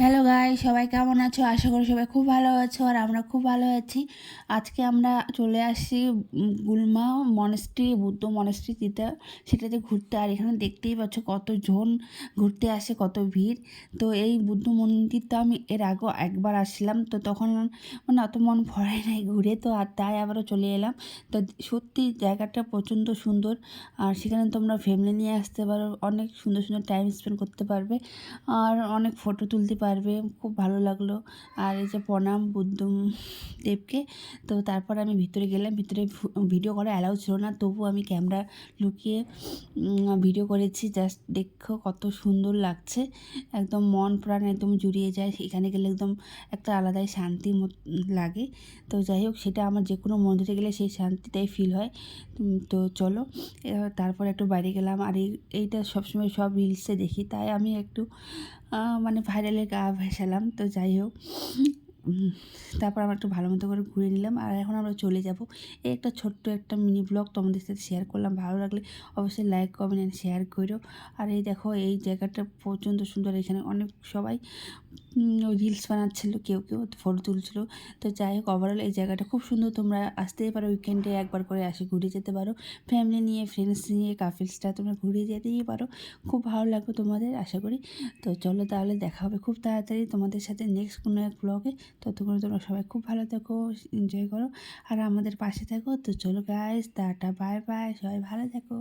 Hello guy, সবাই কেমন আছো? আশা করি সবাই খুব ভালো আছো আর আমরা খুব ভালো আছি। আজকে আমরা চলে আসছি গুলমা মনেস্ট্রি, বুদ্ধ মনেস্ট্রিতে, সেটাতে ঘুরতে। আর এখানে দেখতেই পাচ্ছ কতজন ঘুরতে আসে, কত ভিড়। তো এই বুদ্ধ মন্দিরটা আমি এর আগেও একবার আসলাম, তো তখন মানে অত মন ভরায় নাই ঘুরে, তো আর তাই আবারও চলে এলাম। তো সত্যি জায়গাটা প্রচণ্ড সুন্দর। আর সেখানে তোমরা ফ্যামিলি নিয়ে আসতে পারো, অনেক সুন্দর সুন্দর টাইম স্পেন্ড করতে পারবে আর অনেক ফটো তুলতে পারবে। খুব ভালো লাগলো। আর এই যে প্রণাম বুদ্ধ দেবকে। তো তারপর আমি ভিতরে গেলাম। ভিতরে ভিডিও করা অ্যালাউ ছিল না, তবু আমি ক্যামেরা লুকিয়ে ভিডিও করেছি। জাস্ট দেখো কত সুন্দর লাগছে, একদম মন প্রাণ একদম জুড়িয়ে যায়। এখানে গেলে একদম একটা আলাদাই শান্তি লাগে। তো যাই হোক, সেটা আমার যে কোনো মন্দিরে গেলে সেই শান্তিটাই ফিল হয়। তো চলো, তারপর একটু বাইরে গেলাম। আর এইটা সবসময় সব রিলসে দেখি, তাই আমি একটু মানে ভাইরালের গা ভেসালাম। তো যাই হোক, উম, তারপর আমরা একটু ভালো মতো করে ঘুরে নিলাম। আর এখন আমরা চলে যাব। এই একটা ছোট্ট একটা মিনি ব্লগ তোমাদের সাথে শেয়ার করলাম। ভালো লাগলে অবশ্যই লাইক কমেন্ট অ্যান্ড শেয়ার করো। আর এই দেখো, এই জায়গাটা প্রচণ্ড সুন্দর। এখানে অনেক সবাই রিলস বানাচ্ছিল, কেউ কেউ ফটো তুলছিল। তো যাই হোক, ওভারঅল এই জায়গাটা খুব সুন্দর। তোমরা আসতেই পারো, উইকেন্ডে একবার করে আসে ঘুরে যেতে পারো। ফ্যামিলি নিয়ে, ফ্রেন্ডস নিয়ে, কাপলসটা তোমরা ঘুরে যেতেই পারো। খুব ভালো লাগবে তোমাদের, আশা করি। তো চলো তাহলে, দেখা হবে খুব তাড়াতাড়ি তোমাদের সাথে নেক্সট কোনো এক ব্লগে। ততক্ষণ তোমরা সবাই খুব ভালো থেকো, এনজয় করো আর আমাদের পাশে থাকো। তো চলো গাইস, টাটা, বাই বাই, সবাই ভালো থেকো।